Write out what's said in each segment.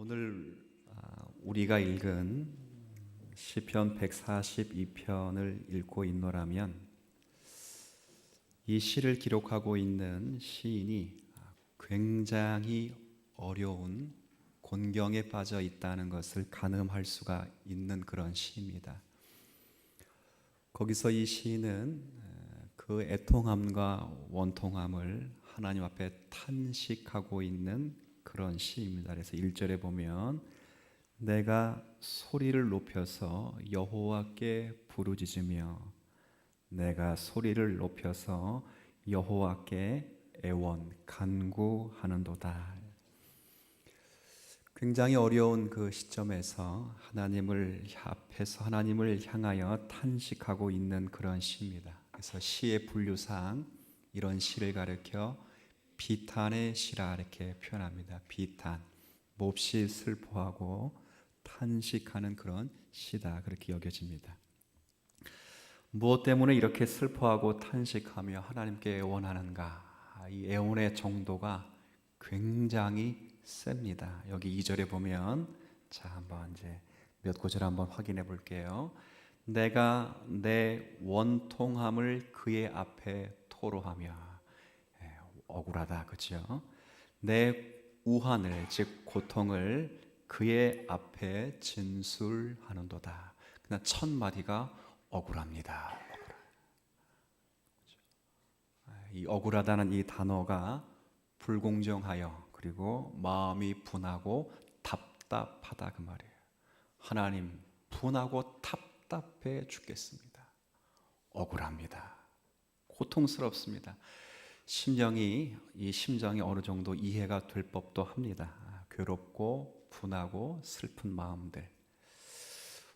오늘 우리가 읽은 시편 142편을 읽고 있노라면 이 시를 기록하고 있는 시인이 굉장히 어려운 곤경에 빠져 있다는 것을 가늠할 수가 있는 그런 시입니다. 거기서 이 시인은 그 애통함과 원통함을 하나님 앞에 탄식하고 있는 그런 시입니다. 그래서 1절에 보면 내가 소리를 높여서 여호와께 부르짖으며 내가 소리를 높여서 여호와께 애원 간구하는도다. 굉장히 어려운 그 시점에서 하나님을 앞에서 하나님을 향하여 탄식하고 있는 그런 시입니다. 그래서 시의 분류상 이런 시를 가리켜 비탄의 시라 이렇게 표현합니다. 비탄, 몹시 슬퍼하고 탄식하는 그런 시다 그렇게 여겨집니다. 무엇 때문에 이렇게 슬퍼하고 탄식하며 하나님께 애원하는가? 이 애원의 정도가 굉장히 셉니다. 여기 2절에 보면 한번 이제 몇 구절 한번 확인해 볼게요. 내가 내 원통함을 그의 앞에 토로하며 억울하다, 그렇죠? 내 우환을 즉 고통을 그의 앞에 진술하는도다. 그냥 첫 마디가 억울합니다. 이 억울하다는 이 단어가 불공정하여 그리고 마음이 분하고 답답하다 그 말이에요. 하나님 분하고 답답해 죽겠습니다. 억울합니다. 고통스럽습니다. 이 심정이 어느 정도 이해가 될 법도 합니다. 괴롭고 분하고 슬픈 마음들.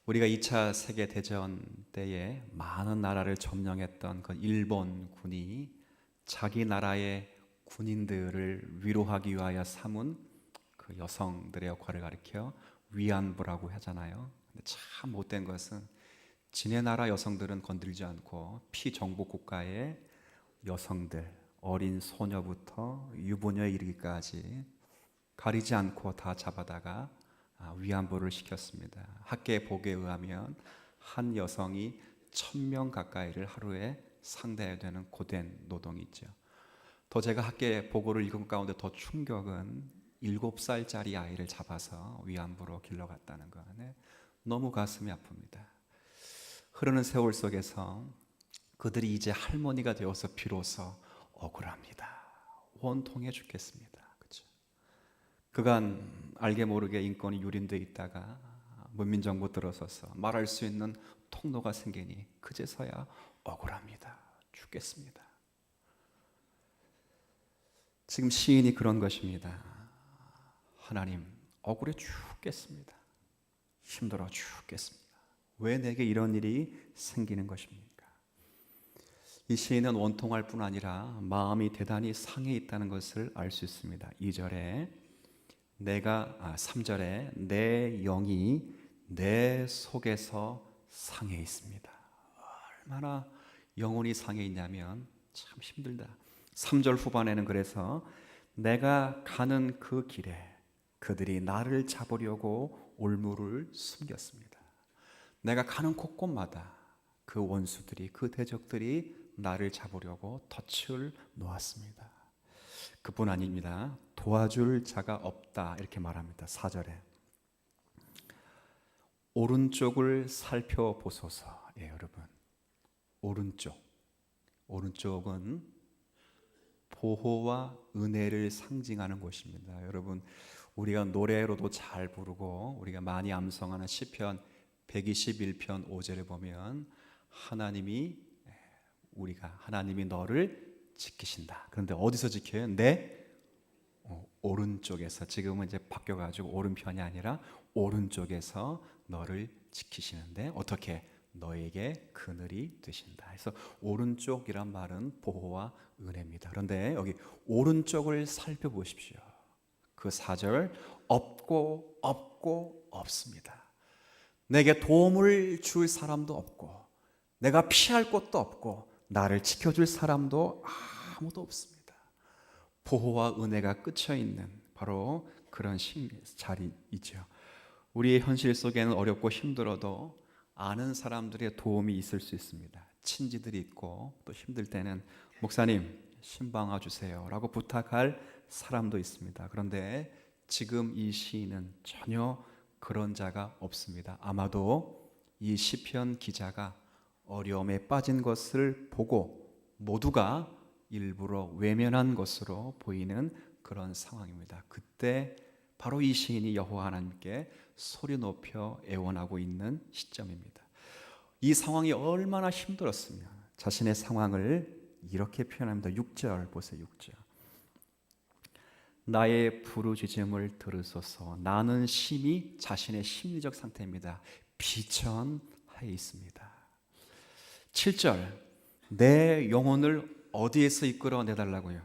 우리가 2차 세계대전 때에 많은 나라를 점령했던 그 일본군이 자기 나라의 군인들을 위로하기 위하여 삼은 그 여성들의 역할을 가리켜 위안부라고 하잖아요. 근데 참 못된 것은 지네 나라 여성들은 건들지 않고 피정부 국가의 여성들, 어린 소녀부터 유부녀에 이르기까지 가리지 않고 다 잡아다가 위안부를 시켰습니다. 학계 보고에 의하면 한 여성이 1000명 가까이를 하루에 상대해야 되는 고된 노동이 있죠. 더 제가 학계 보고를 읽은 가운데 더 충격은 7살짜리 아이를 잡아서 위안부로 길러갔다는 거. 너무 가슴이 아픕니다. 흐르는 세월 속에서 그들이 이제 할머니가 되어서 비로소 억울합니다. 원통해 죽겠습니다. 그렇죠? 그간 알게 모르게 인권이 유린되어 있다가 문민정부 들어서서 말할 수 있는 통로가 생기니 그제서야 억울합니다. 죽겠습니다. 지금 시인이 그런 것입니다. 하나님, 억울해 죽겠습니다. 힘들어 죽겠습니다. 왜 내게 이런 일이 생기는 것입니까? 이 시인은 원통할 뿐 아니라 마음이 대단히 상해 있다는 것을 알 수 있습니다. 3절에 내 영이 내 속에서 상해 있습니다. 얼마나 영혼이 상해 있냐면 참 힘들다. 3절 후반에는 그래서 내가 가는 그 길에 그들이 나를 잡으려고 올무를 숨겼습니다. 내가 가는 곳곳마다 그 원수들이 그 대적들이 나를 잡으려고 덫을 놓았습니다. 그뿐 아닙니다. 도와줄 자가 없다 이렇게 말합니다. 4절에 오른쪽을 살펴보소서. 여러분, 오른쪽은 보호와 은혜를 상징하는 곳입니다. 여러분, 우리가 노래로도 잘 부르고 우리가 많이 암송하는 시편 121편 5절에 보면 하나님이 너를 지키신다. 그런데 어디서 지켜요? 내 오른쪽에서. 지금은 이제 바뀌어가지고 오른편이 아니라 오른쪽에서 너를 지키시는데 어떻게? 너에게 그늘이 되신다. 그래서 오른쪽이란 말은 보호와 은혜입니다. 그런데 여기 오른쪽을 살펴보십시오. 그 4절 없고 없습니다. 내게 도움을 줄 사람도 없고 내가 피할 곳도 없고 나를 지켜줄 사람도 아무도 없습니다. 보호와 은혜가 끝쳐 있는 바로 그런 자리이죠. 우리의 현실 속에는 어렵고 힘들어도 아는 사람들의 도움이 있을 수 있습니다. 친지들이 있고 또 힘들 때는 목사님 신방아 주세요 라고 부탁할 사람도 있습니다. 그런데 지금 이 시인은 전혀 그런 자가 없습니다. 아마도 이 시편 기자가 어려움에 빠진 것을 보고 모두가 일부러 외면한 것으로 보이는 그런 상황입니다. 그때 바로 이 시인이 여호와 하나님께 소리 높여 애원하고 있는 시점입니다. 이 상황이 얼마나 힘들었으면 자신의 상황을 이렇게 표현합니다. 6절 보세요. 6절. 나의 부르짖음을 들으소서. 나는 심히 자신의 심리적 상태입니다. 비천하에 있습니다. 7절. 내 영혼을 어디에서 이끌어내달라고요?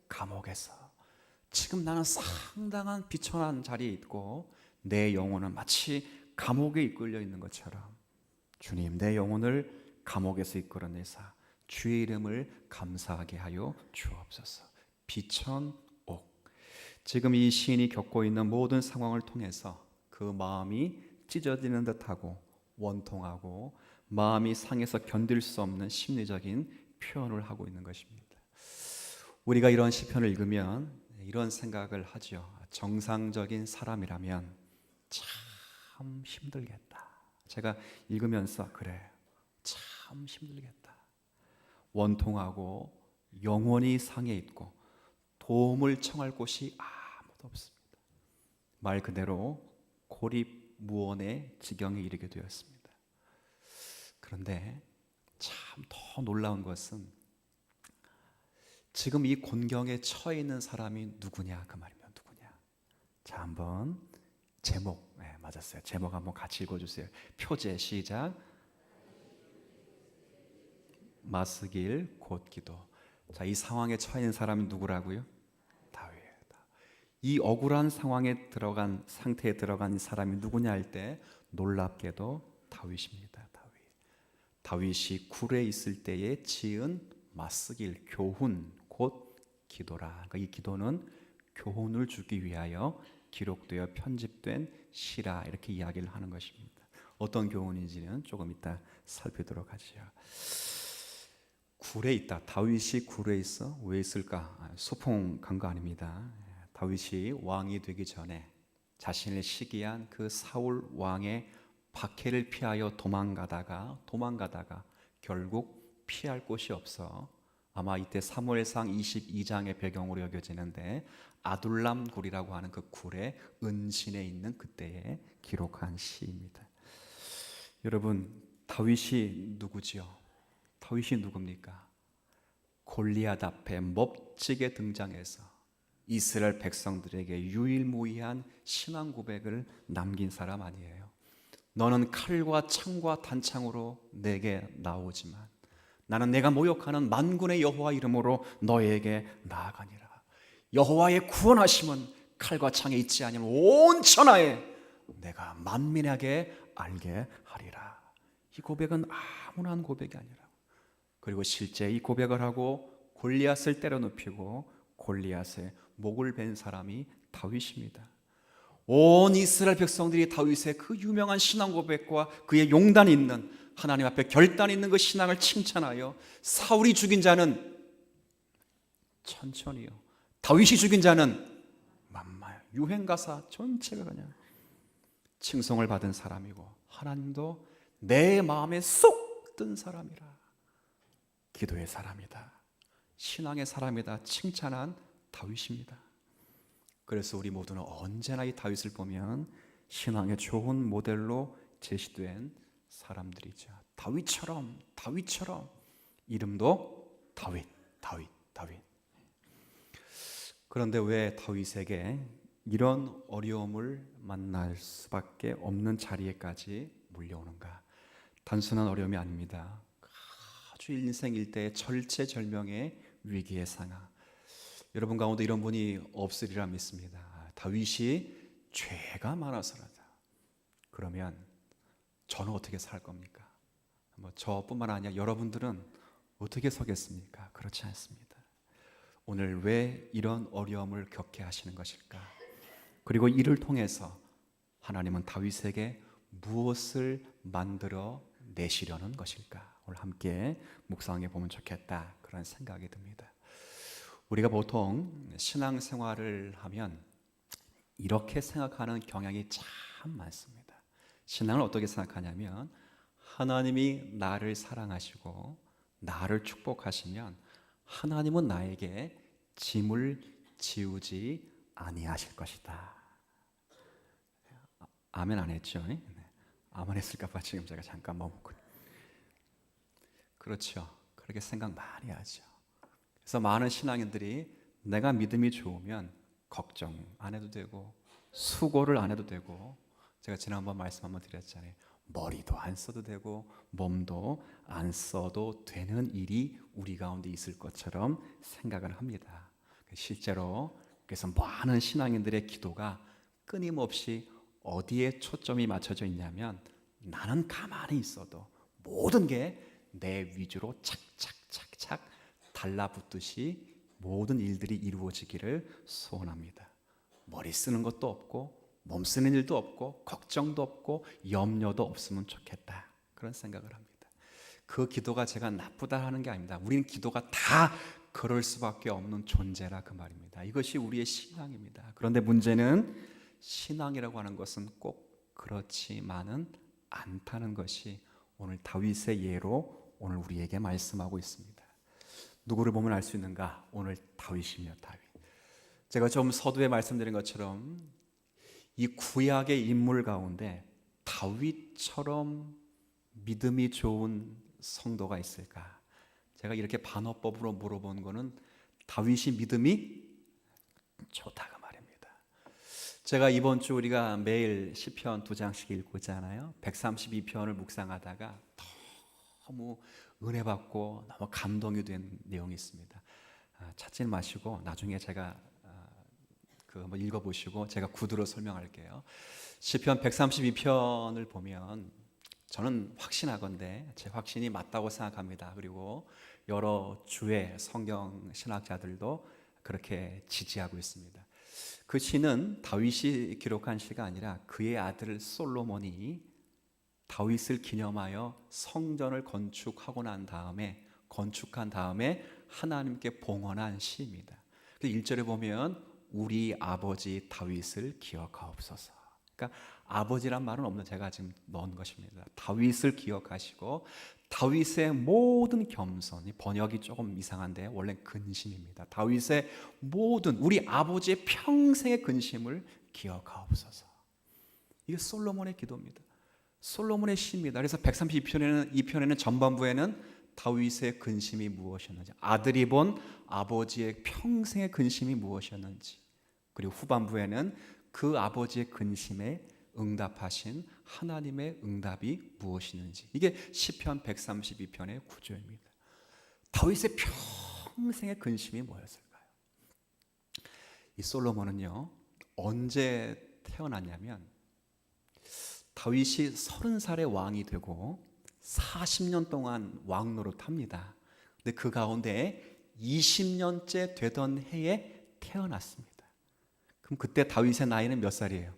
감옥에서. 지금 나는 상당한 비천한 자리에 있고 내 영혼은 마치 감옥에 이끌려 있는 것처럼 주님 내 영혼을 감옥에서 이끌어내사 주의 이름을 감사하게 하여 주옵소서. 비천옥. 지금 이 시인이 겪고 있는 모든 상황을 통해서 그 마음이 찢어지는 듯하고 원통하고 마음이 상해서 견딜 수 없는 심리적인 표현을 하고 있는 것입니다. 우리가 이런 시편을 읽으면 이런 생각을 하죠. 정상적인 사람이라면 참 힘들겠다. 제가 읽으면서 그래, 참 힘들겠다. 원통하고 영원히 상해 있고 도움을 청할 곳이 아무도 없습니다. 말 그대로 고립무원의 지경에 이르게 되었습니다. 그런데 참 더 놀라운 것은 지금 이 곤경에 처해 있는 사람이 누구냐 그 말이면 누구냐. 자 한번 제목 맞았어요. 제목 한번 같이 읽어주세요. 표제 시작. 마스길 곧 기도. 자, 이 상황에 처해 있는 사람이 누구라고요? 다윗. 이 억울한 상황에 들어간 상태에 들어간 사람이 누구냐 할 때 놀랍게도 다윗입니다. 다윗이 굴에 있을 때에 지은 마스길 교훈 곧 기도라. 그러니까 이 기도는 교훈을 주기 위하여 기록되어 편집된 시라 이렇게 이야기를 하는 것입니다. 어떤 교훈인지는 조금 이따 살피도록 하죠. 굴에 있다. 다윗이 굴에 있어? 왜 있을까? 소풍 간 거 아닙니다. 다윗이 왕이 되기 전에 자신을 시기한 그 사울 왕의 박해를 피하여 도망가다가 결국 피할 곳이 없어 아마 이때 사무엘상 22장의 배경으로 여겨지는데 아둘람 굴이라고 하는 그 굴의 은신에 있는 그때에 기록한 시입니다. 여러분 다윗이 누구지요? 다윗이 누굽니까? 골리앗 앞에 멋지게 등장해서 이스라엘 백성들에게 유일무이한 신앙 고백을 남긴 사람 아니에요. 너는 칼과 창과 단창으로 내게 나오지만 나는 내가 모욕하는 만군의 여호와 이름으로 너에게 나아가니라. 여호와의 구원하심은 칼과 창에 있지 아니면 온 천하에 내가 만민에게 알게 하리라. 이 고백은 아무나 한 고백이 아니라 그리고 실제 이 고백을 하고 골리앗을 때려눕히고 골리앗의 목을 벤 사람이 다윗입니다. 온 이스라엘 백성들이 다윗의 그 유명한 신앙 고백과 그의 용단 있는 하나님 앞에 결단 있는 그 신앙을 칭찬하여 사울이 죽인 자는 천천히요 다윗이 죽인 자는 만마요 유행가사 전체가 그냥 칭송을 받은 사람이고 하나님도 내 마음에 쏙 든 사람이라 기도의 사람이다 신앙의 사람이다 칭찬한 다윗입니다. 그래서 우리 모두는 언제나 이 다윗을 보면 신앙의 좋은 모델로 제시된 사람들이죠. 다윗처럼 이름도 다윗. 그런데 왜 다윗에게 이런 어려움을 만날 수밖에 없는 자리에까지 물려오는가? 단순한 어려움이 아닙니다. 아주 인생 일대의 절체절명의 위기의 상황. 여러분 가운데 이런 분이 없으리라 믿습니다. 다윗이 죄가 많아서라다. 그러면 저는 어떻게 살 겁니까? 저뿐만 아니라 여러분들은 어떻게 서겠습니까? 그렇지 않습니다. 오늘 왜 이런 어려움을 겪게 하시는 것일까? 그리고 이를 통해서 하나님은 다윗에게 무엇을 만들어 내시려는 것일까? 오늘 함께 묵상해 보면 좋겠다, 그런 생각이 듭니다. 우리가 보통 신앙생활을 하면 이렇게 생각하는 경향이 참 많습니다. 신앙을 어떻게 생각하냐면 하나님이 나를 사랑하시고 나를 축복하시면 하나님은 나에게 짐을 지우지 아니하실 것이다. 아멘 안 했죠? 네. 아멘 했을까 봐 지금 제가 잠깐 머뭇고. 그렇죠. 그렇게 생각 많이 하죠. 그래서 많은 신앙인들이 내가 믿음이 좋으면 걱정 안 해도 되고 수고를 안 해도 되고, 제가 지난번 말씀 한번 드렸잖아요. 머리도 안 써도 되고 몸도 안 써도 되는 일이 우리 가운데 있을 것처럼 생각을 합니다. 실제로 그래서 많은 신앙인들의 기도가 끊임없이 어디에 초점이 맞춰져 있냐면 나는 가만히 있어도 모든 게 내 위주로 착착착착 달라붙듯이 모든 일들이 이루어지기를 소원합니다. 머리 쓰는 것도 없고 몸 쓰는 일도 없고 걱정도 없고 염려도 없으면 좋겠다, 그런 생각을 합니다. 그 기도가 제가 나쁘다 하는 게 아닙니다. 우리는 기도가 다 그럴 수밖에 없는 존재라 그 말입니다. 이것이 우리의 신앙입니다. 그런데 문제는 신앙이라고 하는 것은 꼭 그렇지만은 않다는 것이 오늘 다윗의 예로 오늘 우리에게 말씀하고 있습니다. 누구를 보면 알 수 있는가? 오늘 다윗이며 다윗. 제가 좀 서두에 말씀드린 것처럼 이 구약의 인물 가운데 다윗처럼 믿음이 좋은 성도가 있을까? 제가 이렇게 반어법으로 물어본 거는 다윗이 믿음이 좋다가 말입니다. 제가 이번 주 우리가 매일 시편 2장씩 읽고 있잖아요. 132편을 묵상하다가 너무 은혜 받고 너무 감동이 된 내용이 있습니다. 찾지 마시고 나중에 제가 한번 읽어보시고 제가 구두로 설명할게요. 시편 132편을 보면 저는 확신하건대 제 확신이 맞다고 생각합니다. 그리고 여러 주의 성경 신학자들도 그렇게 지지하고 있습니다. 그 시는 다윗이 기록한 시가 아니라 그의 아들 솔로몬이 다윗을 기념하여 성전을 건축한 다음에 하나님께 봉헌한 시입니다. 1절에 보면 우리 아버지 다윗을 기억하옵소서. 그러니까 아버지란 말은 없는 제가 지금 넣은 것입니다. 다윗을 기억하시고 다윗의 모든 겸손, 번역이 조금 이상한데 원래 근심입니다. 다윗의 모든 우리 아버지의 평생의 근심을 기억하옵소서. 이게 솔로몬의 기도입니다. 솔로몬의 시입니다. 그래서 132편에는 전반부에는 다윗의 근심이 무엇이었는지, 아들이 본 아버지의 평생의 근심이 무엇이었는지, 그리고 후반부에는 그 아버지의 근심에 응답하신 하나님의 응답이 무엇이었는지, 이게 시편 132편의 구조입니다. 다윗의 평생의 근심이 뭐였을까요? 이 솔로몬은요, 언제 태어났냐면 다윗이 30살의 왕이 되고 40년 동안 왕 노릇합니다. 근데 그 가운데 20년째 되던 해에 태어났습니다. 그럼 그때 다윗의 나이는 몇 살이에요?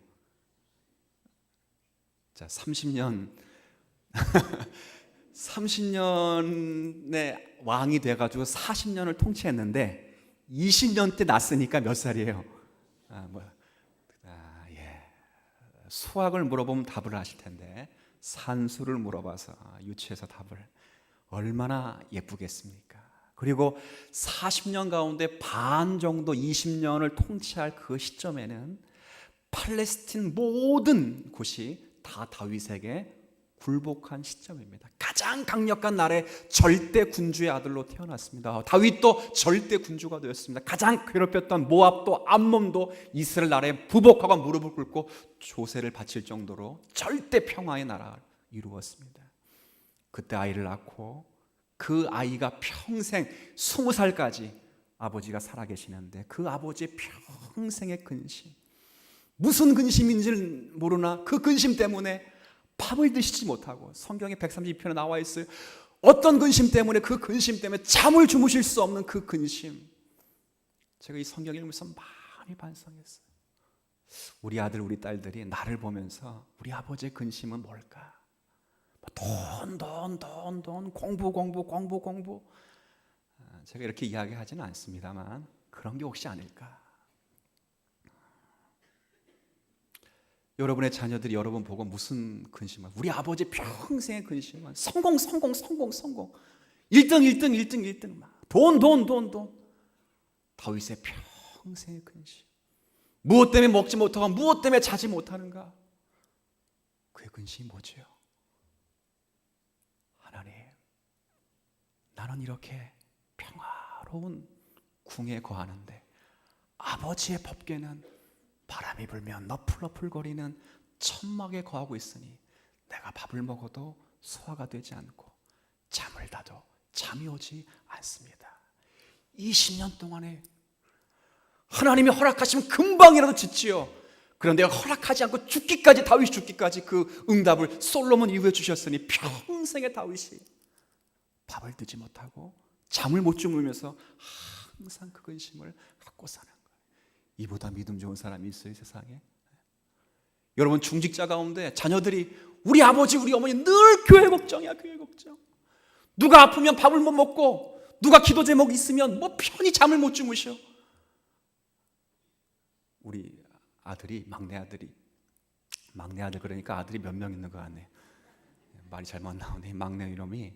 자, 30년 30년의 왕이 돼가지고 40년을 통치했는데 20년 때 났으니까 몇 살이에요? 수학을 물어보면 답을 하실 텐데 산수를 물어봐서 유치해서 답을 얼마나 예쁘겠습니까? 그리고 40년 가운데 반 정도 20년을 통치할 그 시점에는 팔레스틴 모든 곳이 다 다윗에게 굴복한 시점입니다. 가장 강력한 나라의 절대 군주의 아들로 태어났습니다. 다윗도 절대 군주가 되었습니다. 가장 괴롭혔던 모압도 암몬도 이스라엘 나라에 부복하고 무릎을 꿇고 조세를 바칠 정도로 절대 평화의 나라를 이루었습니다. 그때 아이를 낳고 그 아이가 평생 20살까지 아버지가 살아계시는데 그 아버지의 평생의 근심, 무슨 근심인지를 모르나 그 근심 때문에 밥을 드시지 못하고, 성경에 132편에 나와 있어요. 어떤 근심 때문에, 그 근심 때문에 잠을 주무실 수 없는 그 근심. 제가 이 성경 읽으면서 많이 반성했어요. 우리 아들 우리 딸들이 나를 보면서 우리 아버지의 근심은 뭘까? 돈, 공부. 제가 이렇게 이야기하지는 않습니다만 그런 게 혹시 아닐까? 여러분의 자녀들이 여러분 보고 무슨 근심을? 우리 아버지 평생의 근심은 성공. 1등. 돈. 다윗의 평생의 근심. 무엇 때문에 먹지 못하고 무엇 때문에 자지 못하는가? 그의 근심이 뭐지요? 하나님, 나는 이렇게 평화로운 궁에 거하는데 아버지의 법궤는 바람이 불면 너풀너풀거리는 천막에 거하고 있으니 내가 밥을 먹어도 소화가 되지 않고 잠을 자도 잠이 오지 않습니다. 20년 동안에 하나님이 허락하시면 금방이라도 짓지요. 그런데 허락하지 않고 다윗이 죽기까지 그 응답을 솔로몬 이후에 주셨으니 평생에 다윗이 밥을 드지 못하고 잠을 못 주무면서 항상 그 근심을 갖고 사는 거예요. 이보다 믿음 좋은 사람이 있어요, 세상에? 여러분 중직자 가운데 자녀들이 우리 아버지 우리 어머니 늘 교회 걱정이야. 교회 걱정. 누가 아프면 밥을 못 먹고 누가 기도 제목이 있으면 뭐 편히 잠을 못 주무셔. 우리 아들이 막내 아들 그러니까 아들이 몇 명 있는 거 같네. 말이 잘못 나오네. 막내 이놈이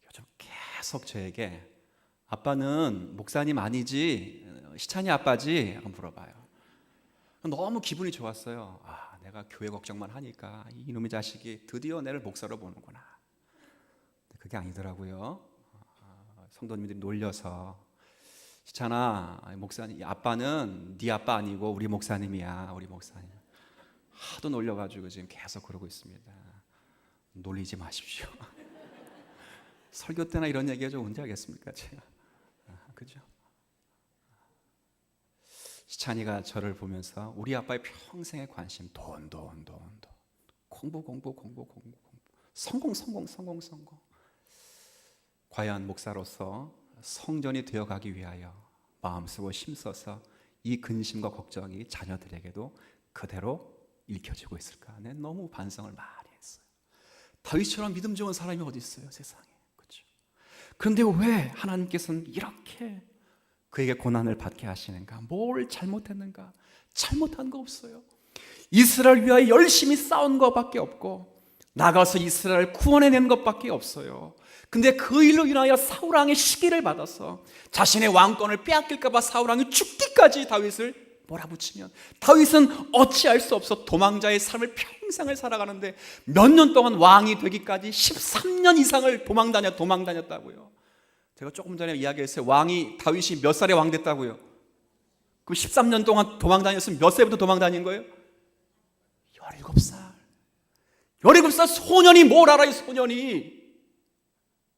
요즘 계속 저에게 아빠는 목사님 아니지 시찬이 아빠지? 한번 물어봐요. 너무 기분이 좋았어요. 내가 교회 걱정만 하니까 이놈의 자식이 드디어 나를 목사로 보는구나. 그게 아니더라고요. 성도님들이 놀려서 시찬아, 목사님 아빠는 네 아빠 아니고 우리 목사님이야. 우리 목사님. 하도 놀려가지고 지금 계속 그러고 있습니다. 놀리지 마십시오. 설교 때나 이런 얘기가 좀 언제 하겠습니까 제가. 그죠? 시찬이가 저를 보면서 우리 아빠의 평생의 관심 돈 공부 성공. 과연 목사로서 성전이 되어가기 위하여 마음 쓰고 힘써서 이 근심과 걱정이 자녀들에게도 그대로 읽혀지고 있을까? 네, 너무 반성을 많이 했어요. 다윗처럼 믿음 좋은 사람이 어디 있어요 세상에. 그렇죠? 그런데 왜 하나님께서는 이렇게 그에게 고난을 받게 하시는가? 뭘 잘못했는가? 잘못한 거 없어요. 이스라엘 위하여 열심히 싸운 것밖에 없고 나가서 이스라엘 구원해낸 것밖에 없어요. 근데 그 일로 인하여 사울왕의 시기를 받아서 자신의 왕권을 빼앗길까 봐 사울왕이 죽기까지 다윗을 몰아붙이면 다윗은 어찌할 수 없어 도망자의 삶을 평생을 살아가는데 몇 년 동안 왕이 되기까지 13년 이상을 도망다녔다고요. 제가 조금 전에 이야기했어요. 다윗이 몇 살에 왕 됐다고요? 그 13년 동안 도망다녔으면 몇 살부터 도망다닌 거예요? 17살. 17살 소년이 뭘 알아요, 소년이.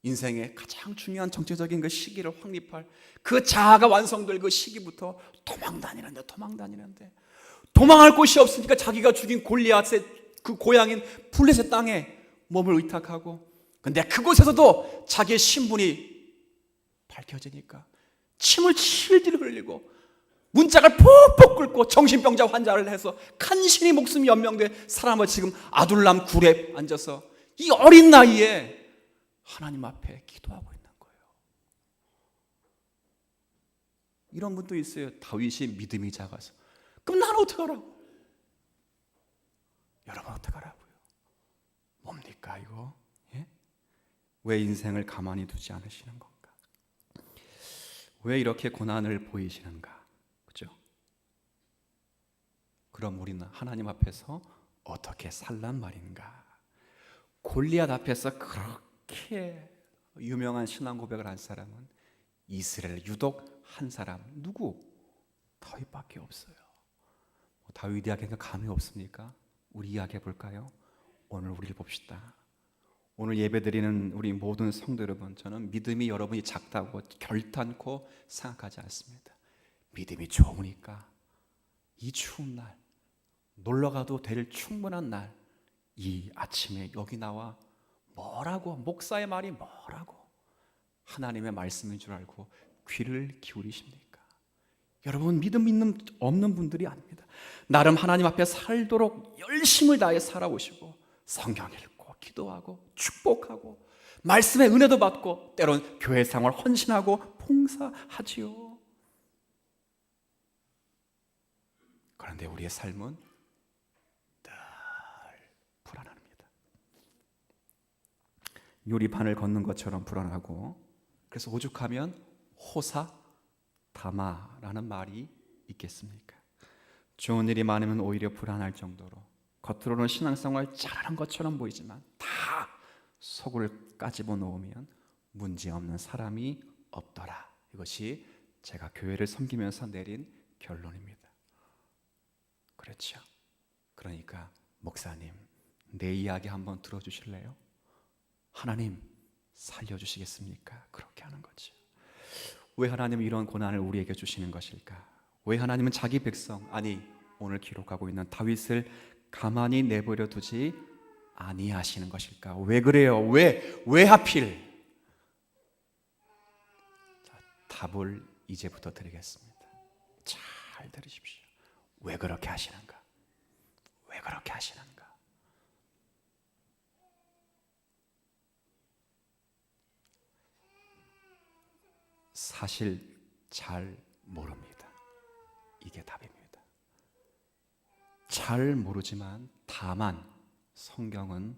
인생의 가장 중요한 정체적인 그 시기를 확립할 그 자아가 완성될 그 시기부터 도망다니는데 도망할 곳이 없으니까 자기가 죽인 골리앗의 그 고향인 블레셋 땅에 몸을 의탁하고 근데 그곳에서도 자기의 신분이 밝혀지니까 침을 질질 흘리고 문짝을 푹푹 끓고 정신병자 환자를 해서 간신히 목숨이 연명돼 사람을 지금 아둘람 굴에 앉아서 이 어린 나이에 하나님 앞에 기도하고 있는 거예요. 이런 분도 있어요. 다윗이 믿음이 작아서. 그럼 나는 어떡하라고? 여러분 어떡하라고요? 뭡니까 이거? 예? 왜 인생을 가만히 두지 않으시는 건가? 왜 이렇게 고난을 보이시는가? 그죠? 그럼 우리는 하나님 앞에서 어떻게 살란 말인가? 골리앗 앞에서 그렇게 유명한 신앙 고백을 한 사람은 이스라엘 유독 한 사람 누구? 다윗밖에 없어요. 다윗 이야기가 감이 없습니까? 우리 이야기 해볼까요? 오늘 우리를 봅시다. 오늘 예배드리는 우리 모든 성도 여러분, 저는 믿음이 여러분이 작다고 결단코 생각하지 않습니다. 믿음이 좋으니까 이 추운 날, 놀러가도 될 충분한 날, 이 아침에 여기 나와 뭐라고, 목사의 말이 뭐라고 하나님의 말씀인 줄 알고 귀를 기울이십니까? 여러분, 믿음 있는 없는 분들이 아닙니다. 나름 하나님 앞에 살도록 열심을 다해 살아오시고 성경 읽고 기도하고 축복하고 말씀의 은혜도 받고 때론 교회 생활 헌신하고 봉사하지요. 그런데 우리의 삶은 늘 불안합니다. 유리판을 걷는 것처럼 불안하고, 그래서 오죽하면 호사 다마라는 말이 있겠습니까? 좋은 일이 많으면 오히려 불안할 정도로 겉으로는 신앙생활 잘하는 것처럼 보이지만 다 속을 까집어 놓으면 문제없는 사람이 없더라. 이것이 제가 교회를 섬기면서 내린 결론입니다. 그렇죠? 그러니까 목사님, 내 이야기 한번 들어주실래요? 하나님 살려주시겠습니까? 그렇게 하는 거죠. 왜 하나님은 이런 고난을 우리에게 주시는 것일까? 왜 하나님은 자기 백성, 아니 오늘 기록하고 있는 다윗을 가만히 내버려 두지 아니하시는 것일까? 왜 그래요? 왜 하필? 자, 답을 이제부터 드리겠습니다. 잘 들으십시오. 왜 그렇게 하시는가? 왜 그렇게 하시는가? 사실 잘 모릅니다. 이게 답입니다. 잘 모르지만 다만 성경은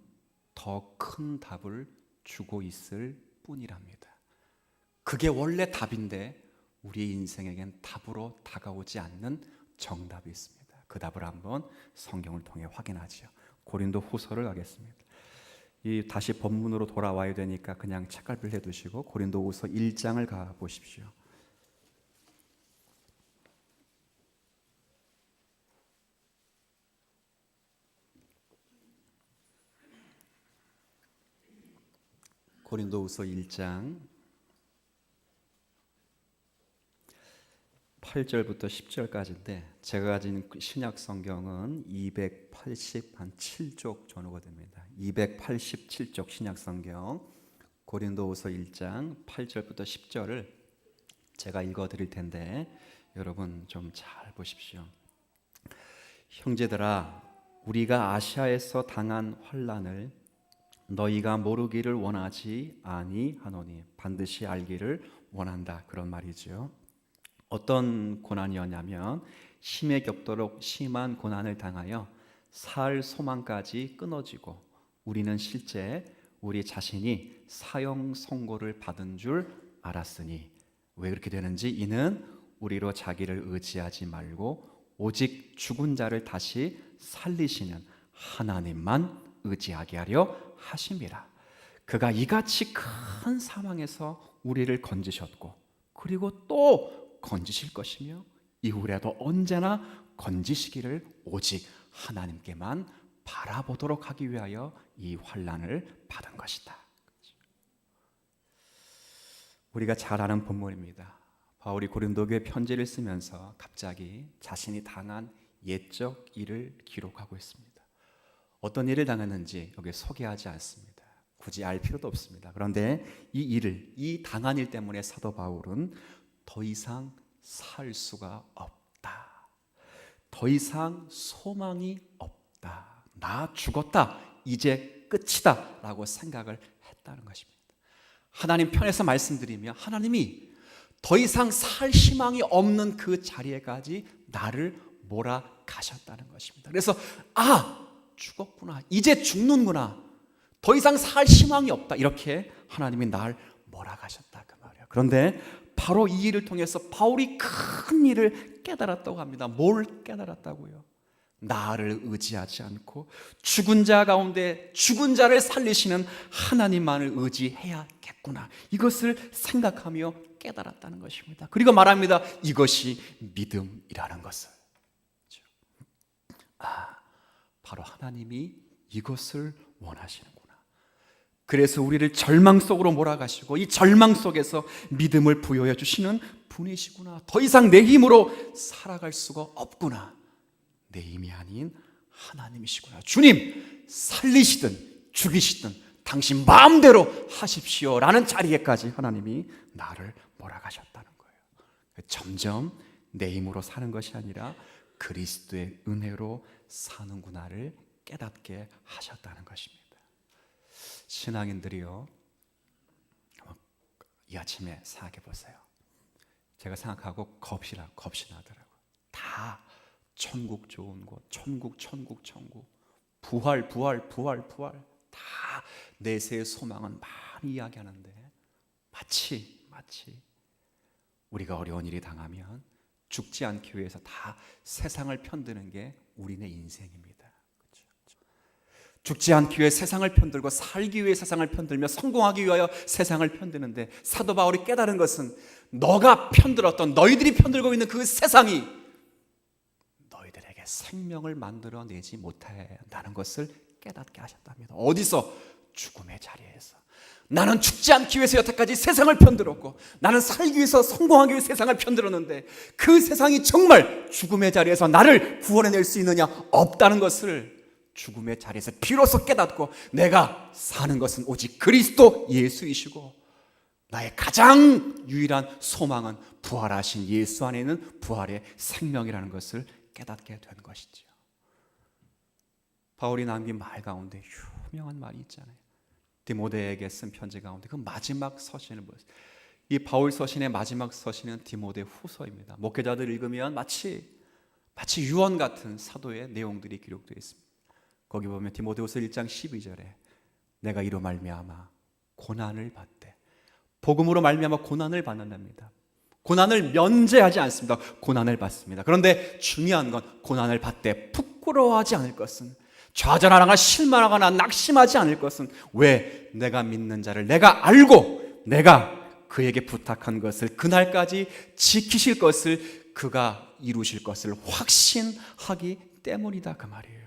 더 큰 답을 주고 있을 뿐이랍니다. 그게 원래 답인데 우리 인생에겐 답으로 다가오지 않는 정답이 있습니다. 그 답을 한번 성경을 통해 확인하죠. 고린도 후서를 가겠습니다. 다시 본문으로 돌아와야 되니까 그냥 책갈피를 해두시고 고린도 후서 1장을 가보십시오. 고린도후서 1장 8절부터 10절까지인데 제가 가진 신약 성경은 287쪽 전후가 됩니다. 287쪽 신약 성경 고린도후서 1장 8절부터 10절을 제가 읽어 드릴 텐데 여러분 좀 잘 보십시오. 형제들아, 우리가 아시아에서 당한 환난을 너희가 모르기를 원하지 아니하노니 반드시 알기를 원한다. 그런 말이죠. 어떤 고난이었냐면 심에 겹도록 심한 고난을 당하여 살 소망까지 끊어지고 우리는 실제 우리 자신이 사형 선고를 받은 줄 알았으니, 왜 그렇게 되는지 이는 우리로 자기를 의지하지 말고 오직 죽은 자를 다시 살리시는 하나님만 의지하게 하려 하심이라. 그가 이같이 큰 사망에서 우리를 건지셨고 그리고 또 건지실 것이며 이후에도 언제나 건지시기를 오직 하나님께만 바라보도록 하기 위하여 이 환난을 받은 것이다. 우리가 잘 아는 본문입니다. 바울이 고린도교회 편지를 쓰면서 갑자기 자신이 당한 옛적 일을 기록하고 있습니다. 어떤 일을 당했는지 여기 소개하지 않습니다. 굳이 알 필요도 없습니다. 그런데 이 당한 일 때문에 사도 바울은 더 이상 살 수가 없다. 더 이상 소망이 없다. 나 죽었다. 이제 끝이다. 라고 생각을 했다는 것입니다. 하나님 편에서 말씀드리며 하나님이 더 이상 살 희망이 없는 그 자리에까지 나를 몰아가셨다는 것입니다. 그래서 죽었구나. 이제 죽는구나. 더 이상 살 희망이 없다. 이렇게 하나님이 날 몰아가셨다. 그 말이에요. 그런데 바로 이 일을 통해서 바울이 큰 일을 깨달았다고 합니다. 뭘 깨달았다고요? 나를 의지하지 않고 죽은 자 가운데 죽은 자를 살리시는 하나님만을 의지해야겠구나. 이것을 생각하며 깨달았다는 것입니다. 그리고 말합니다. 이것이 믿음이라는 것을. 바로 하나님이 이것을 원하시는구나. 그래서 우리를 절망 속으로 몰아가시고 이 절망 속에서 믿음을 부여해 주시는 분이시구나. 더 이상 내 힘으로 살아갈 수가 없구나. 내 힘이 아닌 하나님이시구나. 주님, 살리시든 죽이시든 당신 마음대로 하십시오 라는 자리에까지 하나님이 나를 몰아가셨다는 거예요. 점점 내 힘으로 사는 것이 아니라 그리스도의 은혜로 사는구나를 깨닫게 하셨다는 것입니다. 신앙인들이요, 이 아침에 생각해 보세요. 제가 생각하고 겁이 나더라고요. 다 천국 좋은 곳, 천국 부활 다 내세의 소망은 많이 이야기하는데 마치 우리가 어려운 일이 당하면 죽지 않기 위해서 다 세상을 편드는 게 우리네 인생입니다. 죽지 않기 위해 세상을 편들고 살기 위해 세상을 편들며 성공하기 위하여 세상을 편드는데, 사도 바울이 깨달은 것은 너가 편들었던, 너희들이 편들고 있는 그 세상이 너희들에게 생명을 만들어내지 못한다는 것을 깨닫게 하셨답니다. 어디서? 죽음의 자리에서. 나는 죽지 않기 위해서 여태까지 세상을 편들었고, 나는 살기 위해서 성공하기 위해 세상을 편들었는데 그 세상이 정말 죽음의 자리에서 나를 구원해낼 수 있느냐? 없다는 것을 죽음의 자리에서 비로소 깨닫고, 내가 사는 것은 오직 그리스도 예수이시고 나의 가장 유일한 소망은 부활하신 예수 안에 있는 부활의 생명이라는 것을 깨닫게 된 것이지요. 바울이 남긴 말 가운데 유명한 말이 있잖아요. 디모데에게 쓴 편지 가운데 그 마지막 서신을 보세요. 이 바울 서신의 마지막 서신은 디모데 후서입니다. 목회자들 읽으면 마치 유언 같은 사도의 내용들이 기록되어 있습니다. 거기 보면 디모데후서 1장 12절에 내가 이로 말미암아 고난을 받되, 복음으로 말미암아 고난을 받는답니다. 고난을 면제하지 않습니다. 고난을 받습니다. 그런데 중요한 건 고난을 받되 부끄러워하지 않을 것은, 좌절하거나 실망하거나 낙심하지 않을 것은, 왜? 내가 믿는 자를 내가 알고 내가 그에게 부탁한 것을 그날까지 지키실 것을, 그가 이루실 것을 확신하기 때문이다, 그 말이에요.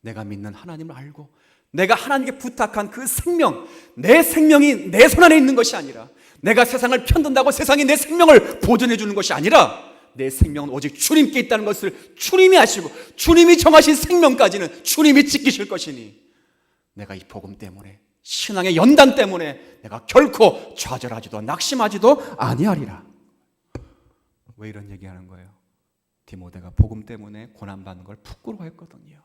내가 믿는 하나님을 알고 내가 하나님께 부탁한 그 생명, 내 생명이 내 손 안에 있는 것이 아니라, 내가 세상을 편든다고 세상이 내 생명을 보존해 주는 것이 아니라, 내 생명은 오직 주님께 있다는 것을 주님이 아시고 주님이 정하신 생명까지는 주님이 지키실 것이니, 내가 이 복음 때문에, 신앙의 연단 때문에 내가 결코 좌절하지도 낙심하지도 아니하리라. 왜 이런 얘기하는 거예요? 디모데가 복음 때문에 고난받는 걸 부끄러워했거든요.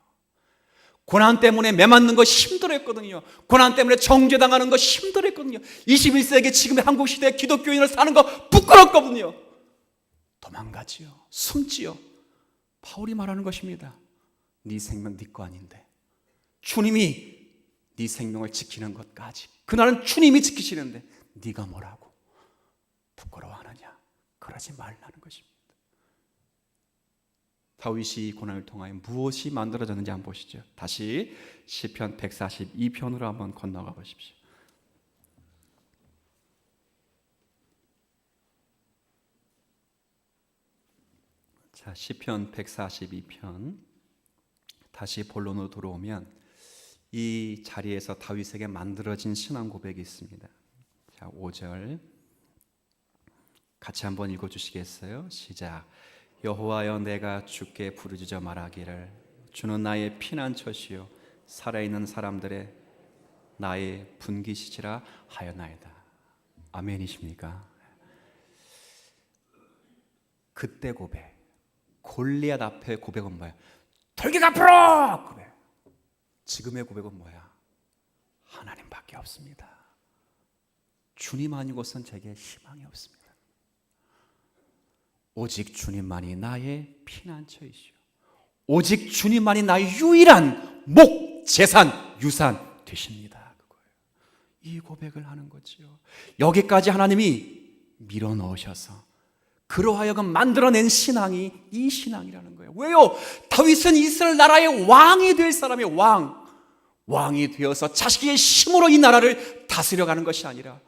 고난 때문에 매맞는 거 힘들었거든요. 고난 때문에 정죄당하는 거 힘들었거든요. 21세기 지금의 한국 시대의 기독교인을 사는 거 부끄럽거든요. 도망가지요. 숨지요. 바울이 말하는 것입니다. 네 생명 네 거 아닌데 주님이 네 생명을 지키는 것까지, 그날은 주님이 지키시는데 네가 뭐라고 부끄러워하느냐? 그러지 말라는 것입니다. 다윗이 고난을 통하여 무엇이 만들어졌는지 한번 보시죠. 다시 시편 142편으로 한번 건너가 보십시오. 자, 시편 142편 다시 본론으로 들어오면 이 자리에서 다윗에게 만들어진 신앙 고백이 있습니다. 자, 5절 같이 한번 읽어주시겠어요? 시작. 여호와여, 내가 주께 부르짖어 말하기를 주는 나의 피난처시요 살아있는 사람들의 나의 분기시지라 하였나이다. 아멘이십니까? 그때 고백, 골리앗 앞에 고백은 뭐야? 돌격 앞으로! 고백. 지금의 고백은 뭐야? 하나님밖에 없습니다. 주님 아니고선 제게 희망이 없습니다. 오직 주님만이 나의 피난처이시오. 오직 주님만이 나의 유일한 목, 재산, 유산 되십니다. 그거예요. 이 고백을 하는 거지요. 여기까지 하나님이 밀어넣으셔서 그러하여금 만들어낸 신앙이 이 신앙이라는 거예요. 왜요? 다윗은 이스라엘 나라의 왕이 될 사람의 왕이 되어서 자식의 힘으로 이 나라를 다스려가는 것이 아니라,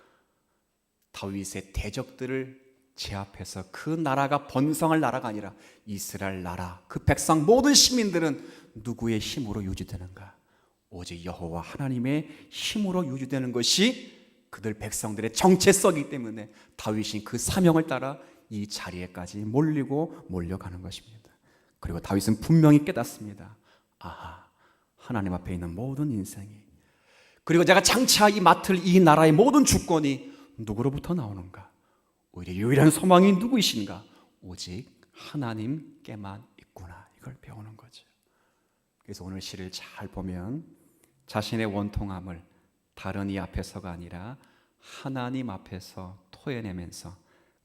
다윗의 대적들을 제압해서 그 나라가 번성할 나라가 아니라 이스라엘 나라, 그 백성 모든 시민들은 누구의 힘으로 유지되는가? 오직 여호와 하나님의 힘으로 유지되는 것이 그들 백성들의 정체성이기 때문에 다윗이 그 사명을 따라 이 자리에까지 몰려가는 것입니다. 그리고 다윗은 분명히 깨닫습니다. 아하, 하나님 앞에 있는 모든 인생이, 그리고 제가 장차 이 맡을 이 나라의 모든 주권이 누구로부터 나오는가? 우리의 유일한 소망이 누구이신가? 오직 하나님께만 있구나. 이걸 배우는 거죠. 그래서 오늘 시를 잘 보면 자신의 원통함을 다른 이 앞에서가 아니라 하나님 앞에서 토해내면서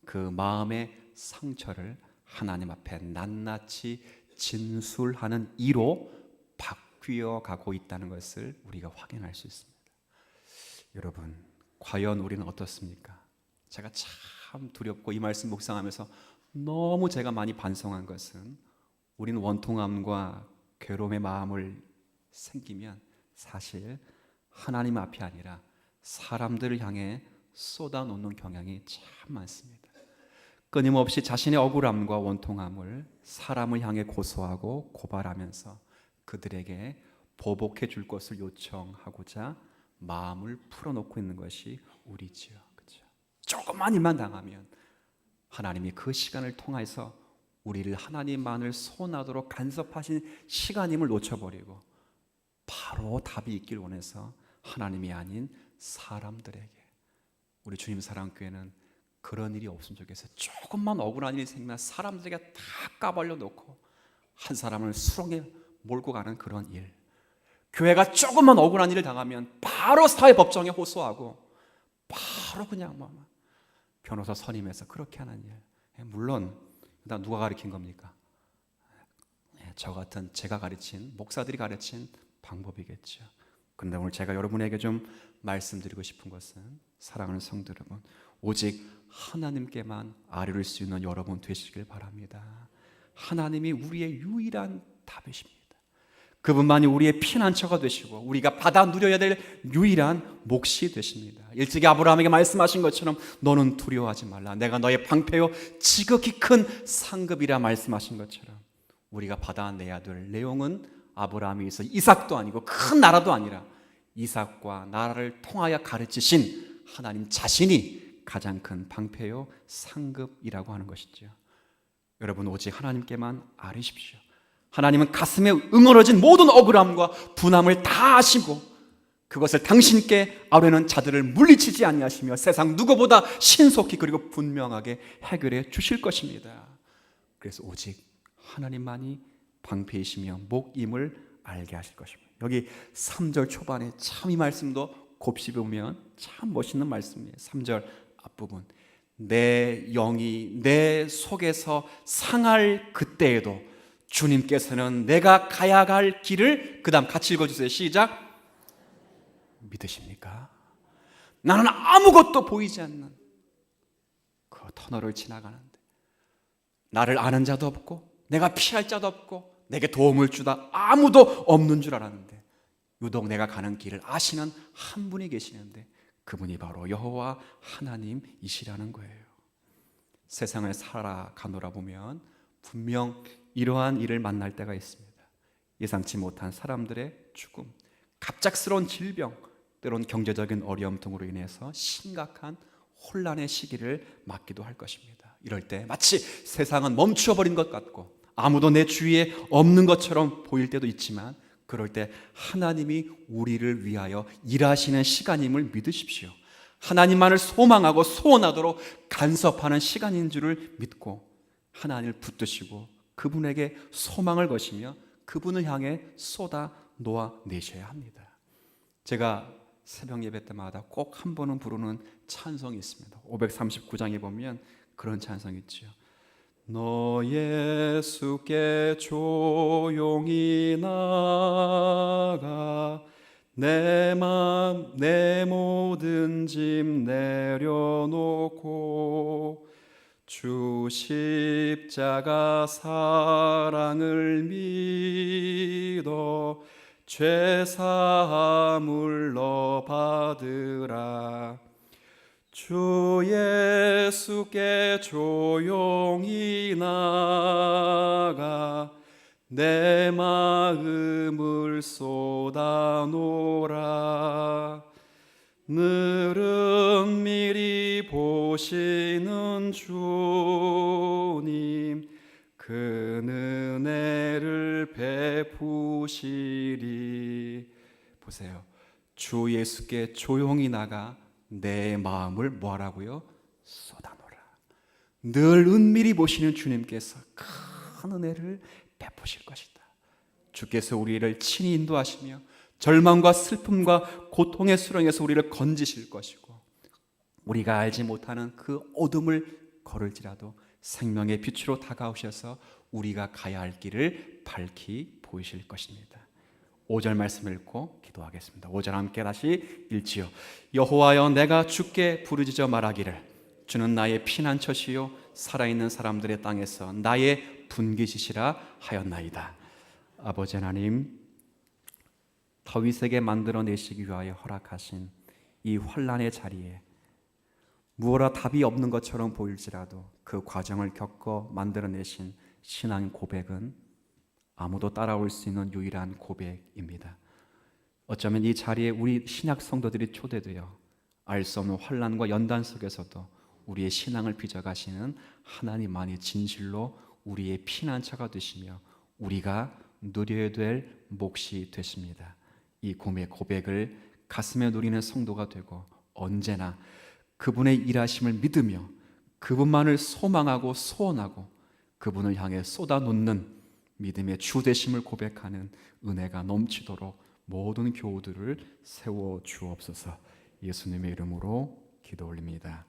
그 마음의 상처를 하나님 앞에 낱낱이 진술하는 이로 바뀌어 가고 있다는 것을 우리가 확인할 수 있습니다. 여러분, 과연 우리는 어떻습니까? 제가 참 두렵고 이 말씀 묵상하면서 너무 제가 많이 반성한 것은 우리는 원통함과 괴로움의 마음을 생기면 사실 하나님 앞이 아니라 사람들을 향해 쏟아놓는 경향이 참 많습니다. 끊임없이 자신의 억울함과 원통함을 사람을 향해 고소하고 고발하면서 그들에게 보복해 줄 것을 요청하고자 마음을 풀어놓고 있는 것이 우리지요. 그렇죠? 조금만 일만 당하면 하나님이 그 시간을 통해서 우리를 하나님만을 소원하도록 간섭하신 시간임을 놓쳐버리고 바로 답이 있길 원해서 하나님이 아닌 사람들에게, 우리 주님 사랑교회는 그런 일이 없으면 좋겠어요. 조금만 억울한 일이 생기면 사람들에게 다 까발려 놓고 한 사람을 수렁에 몰고 가는 그런 일. 교회가 조금만 억울한 일을 당하면 바로 사회법정에 호소하고 바로 그냥 변호사 선임해서 그렇게 하는 일. 물론 누가 가르친 겁니까? 저 같은 제가 가르친, 목사들이 가르친 방법이겠죠. 그런데 오늘 제가 여러분에게 좀 말씀드리고 싶은 것은, 사랑하는 성도 여러분, 오직 하나님께만 아뢰를 수 있는 여러분 되시길 바랍니다. 하나님이 우리의 유일한 답이십니다. 그분만이 우리의 피난처가 되시고 우리가 받아 누려야 될 유일한 몫이 되십니다. 일찍이 아브라함에게 말씀하신 것처럼 너는 두려워하지 말라. 내가 너의 방패요 지극히 큰 상급이라 말씀하신 것처럼 우리가 받아내야 될 내용은 아브라함이 있어 이삭도 아니고 큰 나라도 아니라 이삭과 나라를 통하여 가르치신 하나님 자신이 가장 큰 방패요 상급이라고 하는 것이죠. 여러분, 오직 하나님께만 아뢰십시오. 하나님은 가슴에 응어러진 모든 억울함과 분함을 다 아시고 그것을 당신께 아뢰는 자들을 물리치지 아니하시며 세상 누구보다 신속히 그리고 분명하게 해결해 주실 것입니다. 그래서 오직 하나님만이 방패이시며 목임을 알게 하실 것입니다. 여기 3절 초반에 참 이 말씀도 곱씹어 보면 참 멋있는 말씀이에요. 3절 앞부분, 내 영이 내 속에서 상할 그때에도 주님께서는 내가 가야 할 길을, 그 다음 같이 읽어주세요. 시작. 믿으십니까? 나는 아무것도 보이지 않는 그 터널을 지나가는데 나를 아는 자도 없고 내가 피할 자도 없고 내게 도움을 주다 아무도 없는 줄 알았는데 유독 내가 가는 길을 아시는 한 분이 계시는데 그분이 바로 여호와 하나님이시라는 거예요. 세상을 살아가노라 보면 분명 이러한 일을 만날 때가 있습니다. 예상치 못한 사람들의 죽음, 갑작스러운 질병, 때론 경제적인 어려움 등으로 인해서 심각한 혼란의 시기를 맞기도 할 것입니다. 이럴 때 마치 세상은 멈추어버린 것 같고 아무도 내 주위에 없는 것처럼 보일 때도 있지만 그럴 때 하나님이 우리를 위하여 일하시는 시간임을 믿으십시오. 하나님만을 소망하고 소원하도록 간섭하는 시간인 줄을 믿고 하나님을 붙드시고 그분에게 소망을 거시며 그분을 향해 쏟아 놓아내셔야 합니다. 제가 새벽 예배 때마다 꼭 한 번은 부르는 찬송이 있습니다. 539장에 보면 그런 찬송이 있죠. 너 예수께 조용히 나가 내 맘 내 모든 짐 내려놓고 주 십자가 사랑을 믿어 죄 사함을 너 받으라. 주 예수께 조용히 나가 내 마음을 쏟아놓으라. 늘은 미리 보시는 주님 그 은혜를 베푸시리. 보세요. 주 예수께 조용히 나가 내 마음을 뭐하라고요? 쏟아놓으라. 늘 은밀히 보시는 주님께서 큰 은혜를 베푸실 것이다. 주께서 우리를 친히 인도하시며 절망과 슬픔과 고통의 수렁에서 우리를 건지실 것이고, 우리가 알지 못하는 그 어둠을 걸을지라도 생명의 빛으로 다가오셔서 우리가 가야 할 길을 밝히 보이실 것입니다. 5절 말씀 읽고 기도하겠습니다. 5절 함께 다시 읽지요. 여호와여, 내가 주께 부르짖어 말하기를 주는 나의 피난처시요 살아있는 사람들의 땅에서 나의 분깃이시라 하였나이다. 아버지 하나님, 다윗에게 만들어내시기 위하여 허락하신 이 환난의 자리에 무엇라 답이 없는 것처럼 보일지라도 그 과정을 겪어 만들어내신 신앙 고백은 아무도 따라올 수 있는 유일한 고백입니다. 어쩌면 이 자리에 우리 신약 성도들이 초대되어 알 수 없는 환난과 연단 속에서도 우리의 신앙을 빚어가시는 하나님만이 진실로 우리의 피난처가 되시며 우리가 누려야 될 몫이 되십니다. 이 고백을 가슴에 누리는 성도가 되고 언제나 그분의 일하심을 믿으며 그분만을 소망하고 소원하고 그분을 향해 쏟아놓는 믿음의 주 되심을 고백하는 은혜가 넘치도록 모든 교우들을 세워 주옵소서. 예수님의 이름으로 기도 올립니다.